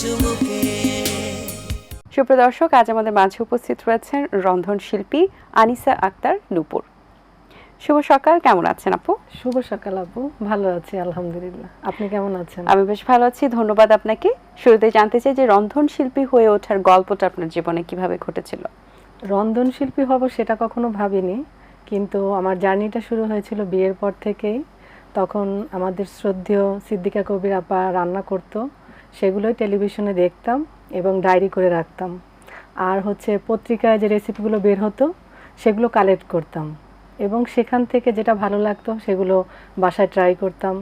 চুমুকে। সুপ্রিয় দর্শক, আজ আমাদের মাঝে উপস্থিত রয়েছেন রন্ধনশিল্পী আনিসা আক্তার নূপুর। শুভ সকাল, কেমন আছেন আপু? শুভ সকাল আপু, ভালো আছি আলহামদুলিল্লাহ। আপনি কেমন আছেন? আমি বেশ ভালো আছি, ধন্যবাদ আপনাকে। শুরুতে জানতে চাই যে রন্ধনশিল্পী হয়ে ওঠার গল্পটা আপনার জীবনে কিভাবে ঘটেছিল? রন্ধনশিল্পী হব সেটা কখনো ভাবিনি, কিন্তু আমার জার্নিটা শুরু হয়েছিল বিয়ের পর থেকেই। তখন আমাদের শ্রদ্ধেয় সিদ্দিকা কবির আপা রান্না করতো, সেগুলোই টেলিভিশনে দেখতাম এবং ডায়েরি করে রাখতাম। আর পত্রিকায় যে রেসিপিগুলো বের হতো সেগুলো কালেক্ট করতাম এবং সেখান থেকে যেটা ভালো লাগতো সেগুলো বাসায় ট্রাই করতাম।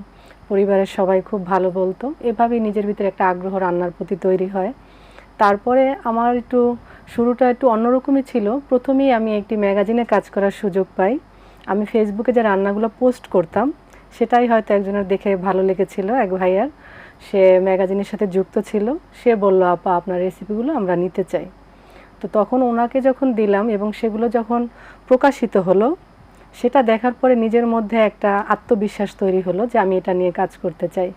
পরিবারের সবাই খুব ভালো বলতো, এভাবেই নিজের ভিতরে একটা আগ্রহ রান্নার প্রতি তৈরি হয়। তারপরে আমার শুরুটা একটু অন্যরকমই ছিল। প্রথমেই আমি একটি ম্যাগাজিনে কাজ করার সুযোগ পাই। আমি ফেসবুকে যে রান্নাগুলো পোস্ট করতাম সেটাই হয়তো একজনের দেখে ভালো লেগেছিল, এক ভাইয়ার। সে ম্যাগাজিনের সাথে যুক্ত ছিল, সে বলল, আপা আপনার রেসিপিগুলো আমরা নিতে চাই। তো তখন ওনাকে যখন দিলাম এবং সেগুলো যখন প্রকাশিত হলো, সেটা দেখার পরে নিজের মধ্যে একটা আত্মবিশ্বাস তৈরি হলো যে আমি এটা নিয়ে কাজ করতে চাই।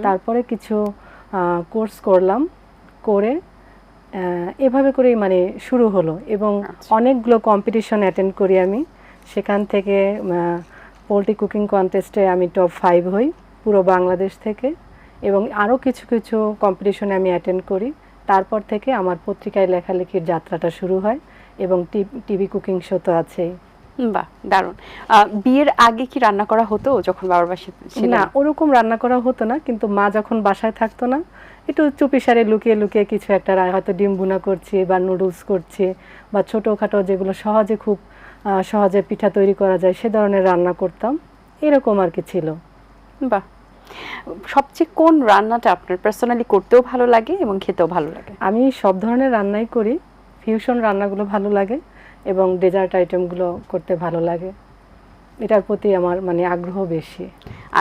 তারপরে কিছু কোর্স করলাম, করে এভাবে করেই শুরু হলো এবং অনেকগুলো কম্পিটিশন অ্যাটেন্ড করি আমি। সেখান থেকে পোলট্রি কুকিং কন্টেস্টে আমি টপ 5 হই পুরো বাংলাদেশ থেকে, এবং আরও কিছু কিছু কম্পিটিশনে আমি অ্যাটেন্ড করি। তারপর থেকে আমার পত্রিকায় লেখালেখির যাত্রাটা শুরু হয় এবং টিভি কুকিং শো তো আছেই। বাহ, দারুণ। বিয়ের আগে কি রান্না করা হতো যখন বাবার বাসায় ছিলেন? না, ওরকম রান্না করা হতো না, কিন্তু মা যখন বাসায় থাকতো না, একটু চুপিসারে লুকিয়ে লুকিয়ে কিছু একটা হয়তো ডিম ভুনা করছি বা নুডলস করছি বা ছোটোখাটো যেগুলো খুব সহজে পিঠা তৈরি করা যায় সে ধরনের রান্না করতাম, এরকম আর কি ছিল। বাহ। সবচেয়ে কোন রান্নাটা আপনার পার্সোনালি করতেও ভালো লাগে এবং খেতেও ভালো লাগে? আমি সব ধরনের রান্নাই করি, ফিউশন রান্নাগুলো ভালো লাগে এবং ডেজার্ট আইটেমগুলো করতে ভালো লাগে, এটার প্রতি আমার আগ্রহ বেশি।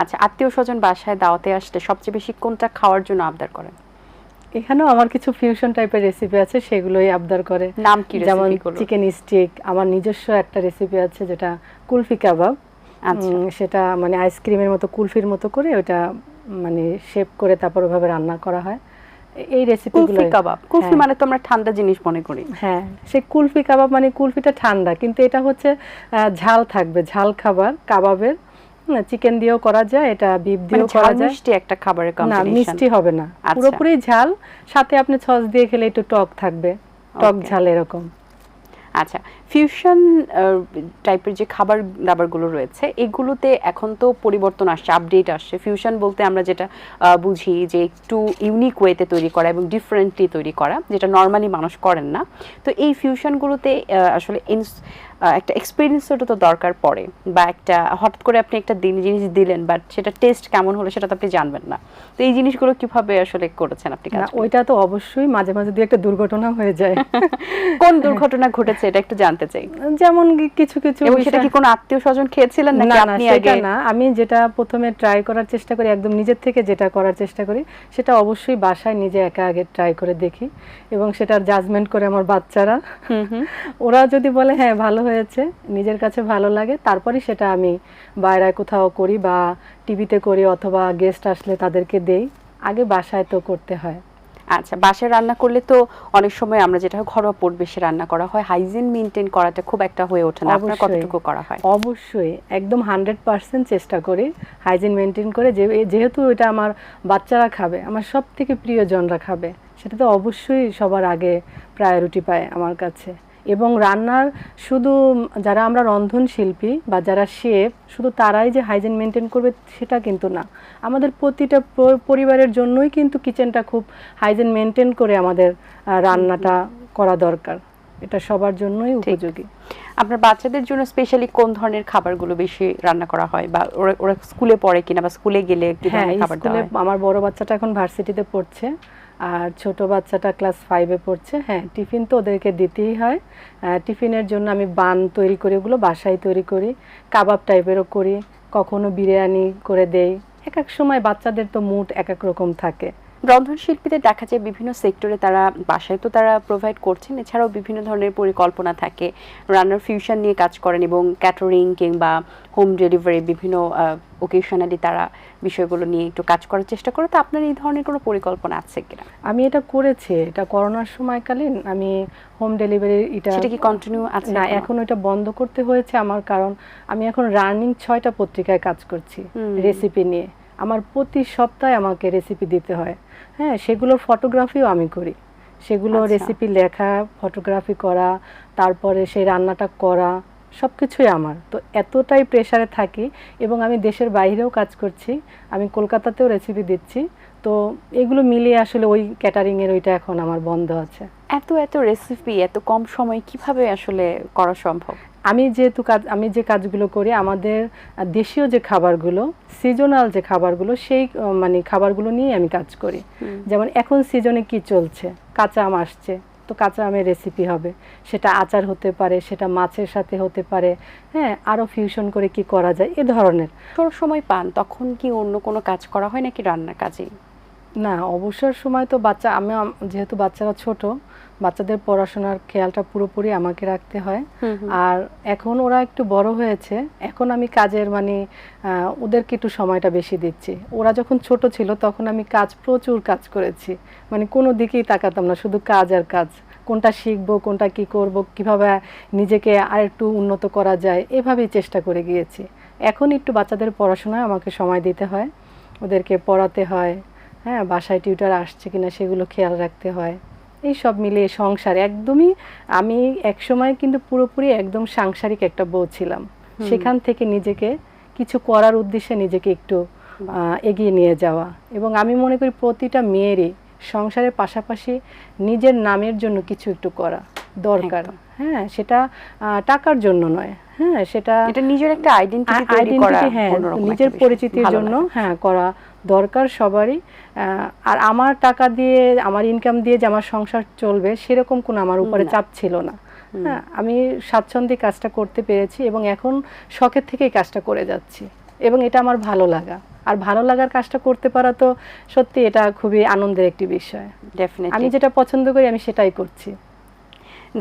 আচ্ছা, আত্মীয় স্বজন বাসায় দাওয়াতে আসলে সবচেয়ে বেশি কোনটা খাওয়ার জন্য আবদার করেন? এখানেও আমার কিছু ফিউশন টাইপের রেসিপি আছে, সেগুলোই আবদার করে। নাম কি? যেমন চিকেন স্টিক, আমার নিজস্ব একটা রেসিপি আছে যেটা কুলফি কাবাব। সেটা আইসক্রিমের মতো কুলফির মতো করে ওটা শেপ করে তারপর ওভাবে রান্না করা হয়। এই রেসিপিগুলো কাবাব, কুলফি মানে তো আমরা ঠান্ডা জিনিস মনে করি। হ্যাঁ, সেই কুলফি কাবাব কুলফিটা ঠান্ডা, কিন্তু এটা ঝাল থাকবে, ঝাল খাবার কাবাবের। চিকেন দিয়েও করা যায়, এটা বিফ দিয়েও করা যায়। মিষ্টি একটা খাবারের কম্বিনেশন। না, মিষ্টি হবে না, পুরোপুরি ঝাল, সাথে আপনি সস দিয়ে খেলে একটু টক থাকবে, টক ঝাল এরকম। আচ্ছা, ফিউশন টাইপের যে খাবার দাবারগুলো রয়েছে এগুলোতে এখন তো পরিবর্তন আসছে, আপডেট আসছে। ফিউশন বলতে আমরা যেটা বুঝি যে একটু ইউনিক ওয়েতে তৈরি করা এবং ডিফারেন্টলি তৈরি করা, যেটা নর্মালি মানুষ করেন না। তো এই ফিউশনগুলোতে আসলে একটা এক্সপিরিয়েন্সের তো দরকার পড়ে, বা একটা হঠাৎ করে আপনি একটা জিনিস দিলেন বাট সেটা টেস্ট কেমন হলো সেটা তো আপনি জানবেন না। তো এই জিনিসগুলো কিভাবে আসলে করেছেন আপনি? না, ওইটা তো অবশ্যই মাঝে মাঝে দুই একটা দুর্ঘটনা হয়ে যায়। কোন দুর্ঘটনা ঘটেছে এটা একটু জানতে চাই। যেমন কিছু কিছু, এবং সেটা কি কোনো আত্মীয় স্বজন খেয়েছিলেন নাকি আপনি আগে? না, আমি যেটা প্রথমে ট্রাই করার চেষ্টা করি, একদম নিজের থেকে যেটা করার চেষ্টা করি সেটা অবশ্যই বাসায় নিজে একা আগে ট্রাই করে দেখি এবং সেটার জাজমেন্ট করে আমার বাচ্চারা। ওরা যদি বলে হ্যাঁ ভালো হয়েছে, নিজের কাছে ভালো লাগে, তারপরে সেটা আমি বাইরে কোথাও করি বা টিভিতে করি অথবা গেস্ট আসলে তাদেরকে দেই। আগে বাসায় তো করতে হয়। আচ্ছা, বাসায় রান্না করলে তো অনেক সময় আমরা যেটা ঘরোয়া পরিবেশে রান্না করা হয়, হাইজিন মেইনটেইন করাটা খুব একটা হয়ে ওঠে না। আপনার কতটুকু করা হয়? অবশ্যই, একদম 100% চেষ্টা করি হাইজিন মেইনটেইন করে। যেহেতু এটা আমার বাচ্চারা খাবে, আমার সবথেকে প্রিয়জনরা খাবে, সেটা তো অবশ্যই সবার আগে প্রায়োরিটি পায় আমার কাছে। এবং রান্নার শুধু যারা আমরা রন্ধনশিল্পী বা যারা শেফ, শুধু তারাই যে হাইজিন মেনটেন করবে সেটা কিন্তু না। আমাদের প্রতিটা পরিবারের জন্যই কিন্তু কিচেনটা খুব হাইজিন মেনটেন করে আমাদের রান্নাটা করা দরকার, এটা সবার জন্যই উপযোগী। আপনার বাচ্চাদের জন্য স্পেশালি কোন ধরনের খাবারগুলো বেশি রান্না করা হয়, বা ওরা স্কুলে পড়ে কিনা বা স্কুলে গেলে কি ধরনের খাবার দেওয়া হয়? আমার বড় বাচ্চাটা এখন ভার্সিটিতে পড়ছে আর ছোট বাচ্চাটা ক্লাস 5-এ পড়ছে। হ্যাঁ, টিফিন তো ওদেরকে দিতেই হয়। টিফিনের জন্য আমি বান তৈরি করি, ওগুলো বাসায় তৈরি করি, কাবাব টাইপেরও করি, কখনো বিরিয়ানি করে দেই। এক এক সময় বাচ্চাদের তো মুড এক এক রকম থাকে, রন্ধনশিল্পীদের দেখা যায় বিভিন্ন সেক্টরে তারা বাসায় তো তারা প্রোভাইড করছেন, এছাড়াও বিভিন্ন ধরনের পরিকল্পনা থাকে, রান্নার ফিউশন নিয়ে কাজ করেন এবং ক্যাটারিং কিংবা হোম ডেলিভারি বিভিন্ন ওকেশনালি তারা বিষয়গুলো নিয়ে একটু কাজ করার চেষ্টা করে। তো আপনার এই ধরনের কোনো পরিকল্পনা আছে কিনা? আমি এটা করেছি, এটা করোনার সময়কালীন আমি হোম ডেলিভারি সেটা কি কন্টিনিউ আছে? না, এখন ওটা বন্ধ করতে হয়েছে আমার, কারণ আমি এখন রানিং 6টা পত্রিকায় কাজ করছি রেসিপি নিয়ে। আমার প্রতি সপ্তাহে আমাকে রেসিপি দিতে হয়, হ্যাঁ, সেগুলোর ফটোগ্রাফিও আমি করি, সেগুলো রেসিপি লেখা, ফটোগ্রাফি করা, তারপরে সেই রান্নাটা করা, সব কিছুই আমার। তো এতটাই প্রেশারে থাকি, এবং আমি দেশের বাইরেও কাজ করছি, আমি কলকাতাতেও রেসিপি দিচ্ছি। তো এগুলো মিলিয়ে আসলে ওই ক্যাটারিংয়ের ওইটা এখন আমার বন্ধ আছে। এত এত রেসিপি এত কম সময়ে কিভাবে আসলে করা সম্ভব? আমি যে কাজগুলো করি, আমাদের দেশীয় যে খাবারগুলো, সিজনাল যে খাবারগুলো, সেই মানে খাবারগুলো নিয়ে আমি কাজ করি। যেমন এখন সিজনে কি চলছে, কাঁচা আম আসছে, তো কাঁচা আমের রেসিপি হবে, সেটা আচার হতে পারে, সেটা মাছের সাথে হতে পারে, হ্যাঁ, আরও ফিউশন করে কি করা যায় এ ধরনের। তোর সময় পান তখন কি অন্য কোনো কাজ করা হয় নাকি রান্নার কাজেই? না, অবসর সময় তো যেহেতু বাচ্চারা ছোট, বাচ্চাদের পড়াশোনার খেয়ালটা পুরোপুরি আমাকে রাখতে হয়। আর এখন ওরা একটু বড় হয়েছে, এখন আমি কাজের মানে ওদেরকে একটু সময়টা বেশি দিচ্ছি। ওরা যখন ছোট ছিল তখন আমি প্রচুর কাজ করেছি, মানে কোনো দিকেই তাকাতাম না, শুধু কাজ আর কাজ, কোনটা শিখবো, কোনটা কি করব, কিভাবে নিজেকে আর একটু উন্নত করা যায়, এভাবেই চেষ্টা করে গিয়েছি। এখন একটু বাচ্চাদের পড়াশোনায় আমাকে সময় দিতে হয়, ওদেরকে পড়াতে হয়, হ্যাঁ, বাসায় টিউটার আসছে কিনা সেগুলো খেয়াল রাখতে হয়। এই সব মিলিয়ে সংসার একদমই, আমি একসময় কিন্তু পুরোপুরি একদম সাংসারিক একটা বউ ছিলাম। সেখান থেকে নিজেকে কিছু করার উদ্দেশ্যে নিজেকে একটু এগিয়ে নিয়ে যাওয়া, এবং আমি মনে করি প্রতিটা মেয়েরই সংসারের পাশাপাশি নিজের নামের জন্য কিছু একটু করা দরকার। হ্যাঁ, সেটা টাকার জন্য নয়, হ্যাঁ, সেটা নিজের একটা আইডেন্টিটি, হ্যাঁ, নিজের পরিচিতির জন্য, হ্যাঁ, করা দরকার সবারই। আর আমার টাকা দিয়ে, আমার ইনকাম দিয়ে যে আমার সংসার চলবে সেরকম কোনো আমার উপরে চাপ ছিল না। হ্যাঁ, আমি স্বাচ্ছন্দ্যে কাজটা করতে পেরেছি, এবং এখন শখের থেকেই কাজটা করে যাচ্ছি, এবং এটা আমার ভালো লাগা। আর ভালো লাগার কাজটা করতে পারা তো সত্যি এটা খুবই আনন্দের একটি বিষয়। ডেফিনেটলি আমি যেটা পছন্দ করি আমি সেটাই করছি।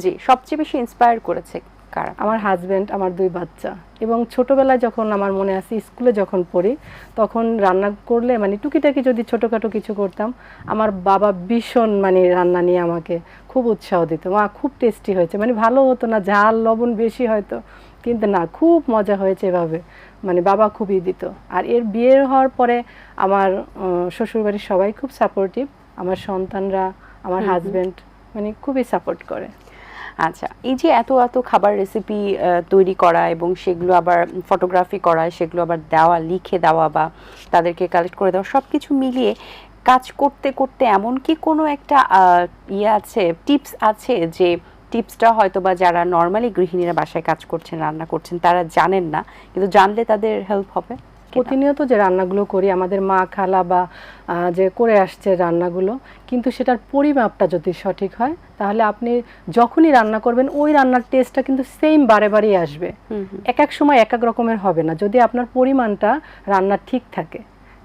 জি, সবচেয়ে বেশি ইন্সপায়ার করেছে কারা? আমার হাজবেন্ড, আমার 2 বাচ্চা, এবং ছোটবেলায় যখন আমার মনে আছে স্কুলে যখন পড়ি তখন রান্না করলে মানে টুকিটাকি যদি ছোটোখাটো কিছু করতাম, আমার বাবা ভীষণ মানে রান্না নিয়ে আমাকে খুব উৎসাহ দিত, মা খুব টেস্টি হয়েছে, মানে ভালো হতো না, ঝাল লবণ বেশি হয়তো, কিন্তু না, খুব মজা হয়েছে, এভাবে মানে বাবা খুবই দিত। আর এর বিয়ে হওয়ার পরে আমার শ্বশুরবাড়ির সবাই খুব সাপোর্টিভ, আমার সন্তানরা, আমার হাজবেন্ড মানে খুবই সাপোর্ট করে। আচ্ছা, এই যে এত এত খাবার রেসিপি তৈরি করা এবং সেগুলো আবার ফটোগ্রাফি করা, সেগুলো আবার দেওয়া, লিখে দেওয়া বা তাদেরকে কালেক্ট করে দেওয়া, সব কিছু মিলিয়ে কাজ করতে করতে এমন কি কোনো একটা আছে, টিপস আছে, যে টিপসটা হয়তো বা যারা নর্মালি গৃহিণীরা বাসায় কাজ করছেন, রান্না করছেন, তারা জানেন না, কিন্তু জানলে তাদের হেল্প হবে? প্রতিনিয়ত যে রান্নাগুলো করি আমাদের মা খালা বা যে করে আসছে রান্নাগুলো, কিন্তু সেটার পরিমাপটা যদি সঠিক হয় তাহলে আপনি যখনই রান্না করবেন ওই রান্নার টেস্টটা কিন্তু সেম বারে বারেই আসবে। এক এক সময় এক এক রকমের হবে না, যদি আপনার পরিমাণটা রান্নার ঠিক থাকে।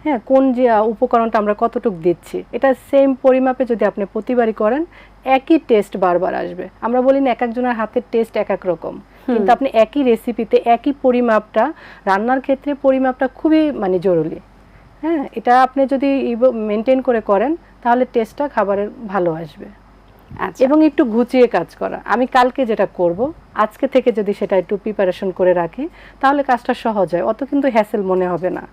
হ্যাঁ, কোন যে উপকরণটা আমরা কতটুকু দিচ্ছি, এটা সেম পরিমাপে যদি আপনি প্রতিবারই করেন একই টেস্ট বারবার আসবে। আমরা বলি না এক একজনের হাতের টেস্ট এক এক রকম, কিন্তু আপনি একই রেসিপিতে একই পরিমাপটা, রান্নার ক্ষেত্রে পরিমাপটা খুবই মানে জরুরি। হ্যাঁ, এটা আপনি যদি মেনটেন করে করেন তাহলে টেস্টটা খাবারের ভালো আসবে। এবং একটু গুছিয়ে কাজ করা, আমি কালকে যেটা করব আজকে থেকে যদি সেটা একটু প্রিপারেশন করে রাখি তাহলে কাজটা সহজ হয়, অত কিন্তু হ্যাসেল মনে হবে না।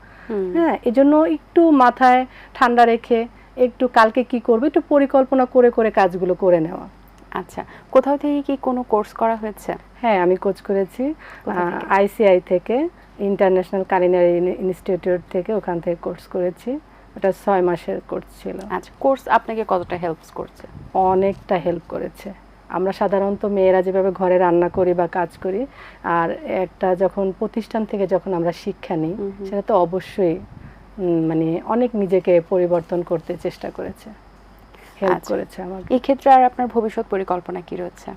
হ্যাঁ, এজন্য একটু মাথায় ঠান্ডা রেখে একটু কালকে কি করব একটু পরিকল্পনা করে করে কাজগুলো করে নেওয়া। আচ্ছা, কোথাও থেকে কি কোনো কোর্স করা হয়েছে? হ্যাঁ, আমি কোর্স করেছি আইসিআই থেকে, ইন্টারন্যাশনাল কুলিনারি ইনস্টিটিউট থেকে, ওখান থেকে কোর্স করেছি। ওটা 6 মাসের কোর্স ছিল। আচ্ছা, কোর্স আপনাকে কতটা হেল্প করছে? অনেকটা হেল্প করেছে। আমরা সাধারণত মেয়েরা যেভাবে ঘরে রান্না করি বা কাজ করি, আর একটা যখন প্রতিষ্ঠান থেকে যখন আমরা শিক্ষা নিই, সেটা তো অবশ্যই মানে অনেক নিজেকে পরিবর্তন করতে চেষ্টা করেছে, হেল্প করেছে আমাকে। এই ক্ষেত্রে আর আপনার ভবিষ্যৎ পরিকল্পনা কি রয়েছে?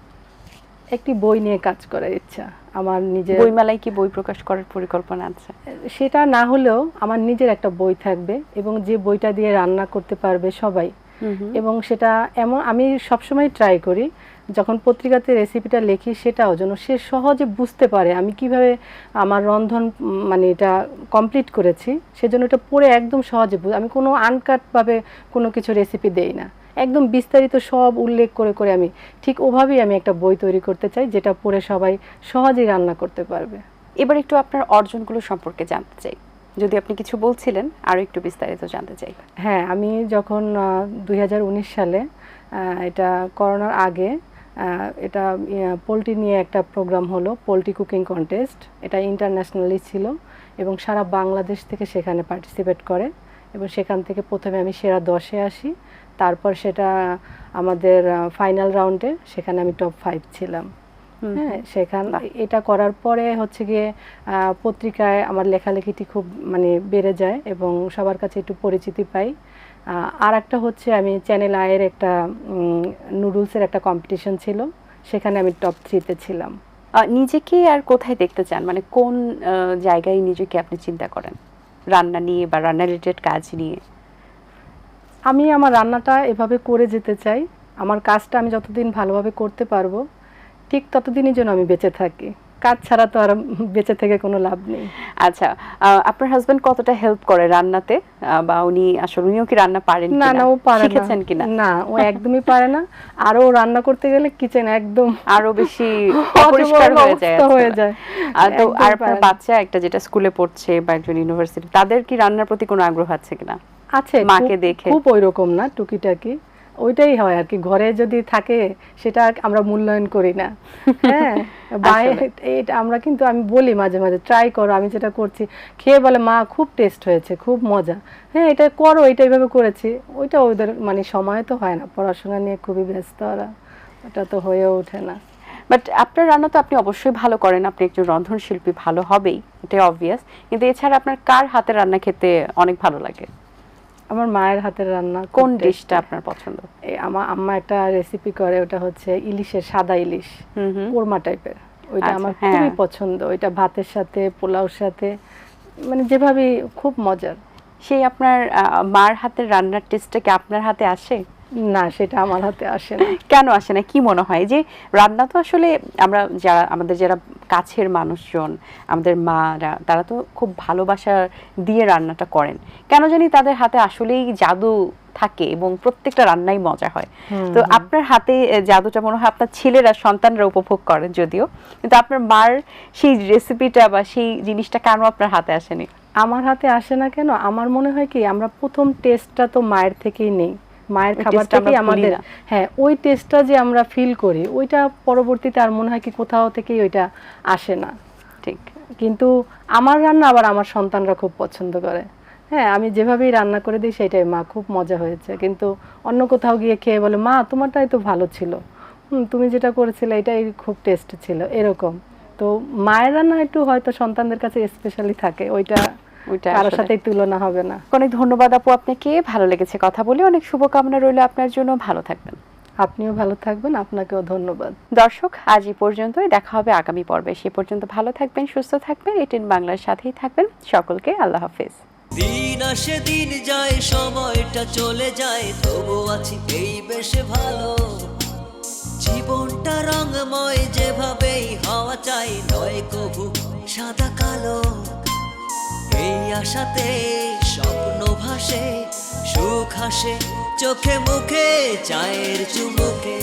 একটি বই নিয়ে কাজ করার ইচ্ছা আমার নিজের। বইমেলায় কি বই প্রকাশ করার পরিকল্পনা আছে? সেটা না হলেও আমার নিজের একটা বই থাকবে এবং যে বইটা দিয়ে রান্না করতে পারবে সবাই। এবং সেটা এমন আমি সবসময় ট্রাই করি যখন পত্রিকাতে রেসিপিটা লিখি সেটাও যেন সে সহজে বুঝতে পারে আমি কিভাবে আমার রন্ধন মানে এটা কমপ্লিট করেছি, সেজন্য এটা পড়ে একদম সহজে আমি কোনো আনকাটভাবে কোনো কিছু রেসিপি দেই না, একদম বিস্তারিত সব উল্লেখ করে করে আমি ঠিক ওভাবেই আমি একটা বই তৈরি করতে চাই যেটা পড়ে সবাই সহজেই রান্না করতে পারবে। এবার একটু আপনার অর্জনগুলো সম্পর্কে জানতে চাই, যদি আপনি কিছু বলছিলেন আরও একটু বিস্তারিত জানতে চাই। হ্যাঁ, আমি যখন 2019 সালে এটা করোনার আগে এটা পোলট্রি নিয়ে একটা প্রোগ্রাম হলো, পোলট্রি কুকিং কন্টেস্ট, এটা ইন্টারন্যাশনালি ছিল এবং সারা বাংলাদেশ থেকে সেখানে পার্টিসিপেট করে এবং সেখান থেকে প্রথমে আমি সেরা 10-এ আসি, তারপর সেটা আমাদের ফাইনাল রাউন্ডে সেখানে আমি টপ 5 ছিলাম। হ্যাঁ, এটা করার পরে হচ্ছে গিয়ে পত্রিকায় আমার লেখালেখিটি খুব মানে বেড়ে যায় এবং সবার কাছে একটু পরিচিতি পাই। আর একটা হচ্ছে আমি চ্যানেল আয়ের একটা নুডলসের একটা কম্পিটিশন ছিল, সেখানে আমি টপ 3-তে ছিলাম। নিজেকে আর কোথায় দেখতে চান, মানে কোন জায়গায় নিজেকে আপনি চিন্তা করেন রান্না নিয়ে বা রান্না রিলেটেড কাজ নিয়ে? আমি আমার রান্নাটা এভাবে করে যেতে চাই, আমার কাজটা আমি যতদিন ভালোভাবে করতে পারবো ঠিক ততদিনই যেন আমি বেঁচে থাকি, কাজ ছাড়া তো আর বেঁচে থেকে কোনো লাভ নেই। আচ্ছা, আপনার হাজবেন্ড কতটা হেল্প করে রান্নাতে, বা উনিও কি রান্না পারেন? না না, ও পারে না। শিখেছেন কিনা? না, ও একদমই পারে না, আর ও রান্না করতে গেলে কিচেন একদম আরো বেশি অপরিষ্কার হয়ে যায়। তো আর আপনার বাচ্চা একটা যেটা স্কুলে পড়ছে বা একজন ইউনিভার্সিটি, তাদের কি রান্নার প্রতি কোনো আগ্রহ আছে কিনা? আছে, মাকে দেখে খুব ওইরকম না, টুকিটাকি ওইটাই হয় আর কি, ঘরে যদি থাকে সেটা আমরা মূল্যায়ন করি না। হ্যাঁ, আমরা কিন্তু আমি বলি মাঝে মাঝে ট্রাই করো, আমি যেটা করছি খেয়ে বলে মা খুব টেস্ট হয়েছে, খুব মজা, হ্যাঁ এটা করো, এটা এইভাবে করেছি। ওইটা ওদের মানে সময় তো হয় না, পড়াশোনা নিয়ে খুবই ব্যস্ত ওরা, ওটা তো হয়ে ওঠে না। বাট আপনার রান্না তো আপনি অবশ্যই ভালো করেন, আপনি একজন রন্ধনশিল্পী, ভালো হবেই, এটা অবভিয়াস। কিন্তু এছাড়া আপনার কার হাতের রান্না খেতে অনেক ভালো লাগে? আমার মায়ের হাতের রান্না। কোন ডিশটা আপনার পছন্দ? আমার আম্মা একটা রেসিপি করে, ওটা হচ্ছে ইলিশের, সাদা ইলিশ, কোরমা টাইপের, ওইটা আমার খুবই পছন্দ। ওইটা ভাতের সাথে, পোলাওর সাথে, মানে যেভাবে খুব মজার। সেই আপনার মার হাতের রান্নার টেস্টটা কি আপনার হাতে আসে? না, সেটা আমার হাতে আসে না। কেন আসে না? কি মনে হয় যে রান্না তো আসলে আমাদের যারা কাছের মানুষজন, আমাদের মারা, তারা তো খুব ভালোবাসা দিয়ে রান্নাটা করেন, কেন জানি তাদের হাতে আসলেই জাদু থাকে এবং প্রত্যেকটা রান্নাই মজা হয়। তো আপনার হাতে জাদুটা মনে হয় আপনার ছেলেরা, সন্তানরা উপভোগ করেন যদিও, কিন্তু আপনার মার সেই রেসিপিটা বা সেই জিনিসটা কেন আপনার হাতে আসেনি? আমার হাতে আসে না কেন, আমার মনে হয় কি আমরা প্রথম টেস্টটা তো মায়ের থেকেই নেই, মায়ের খাবারটাই আমাদের, হ্যাঁ ওই টেস্টটা যে আমরা ফিল করি ওইটা পরবর্তীতে আর মনে হয় কি কোথাও থেকেই ওইটা আসে না। ঠিক, কিন্তু আমার রান্না আবার আমার সন্তানরা খুব পছন্দ করে। হ্যাঁ, আমি যেভাবেই রান্না করে দিই সেটাই মা খুব মজা হয়েছে, কিন্তু অন্য কোথাও গিয়ে খেয়ে বলে মা তোমারটাই তো ভালো ছিল, তুমি যেটা করেছিলে এটাই খুব টেস্ট ছিল, এরকম। তো মায়ের রান্না একটু হয়তো সন্তানদের কাছে স্পেশালি থাকে, ওইটা কারোর সাথে তুলনা হবে না। অনেক ধন্যবাদ আপু আপনাকে, ভালো লেগেছে কথা বলে, অনেক শুভকামনা রইল আপনার জন্য, ভালো থাকবেন। আপনিও ভালো থাকবেন, আপনাকেও ধন্যবাদ। দর্শক, আজ এই পর্যন্তই, দেখা হবে আগামী পর্বে। সে পর্যন্ত ভালো থাকবেন, সুস্থ থাকবেন, এটিএন বাংলার সাথেই থাকবেন। সকলকে আল্লাহ হাফেজ। দিন আসে দিন যায়, সময়টা চলে যায়, তবু আছি এই বেশ ভালো। জীবনটা রঙময়, যেভাবেই হওয়া চাই, নয় কভু সাদা কালো। এই আশাতে স্বপ্ন ভাসে, সুখ হাসে চোখে মুখে, চায়ের চুমুকে।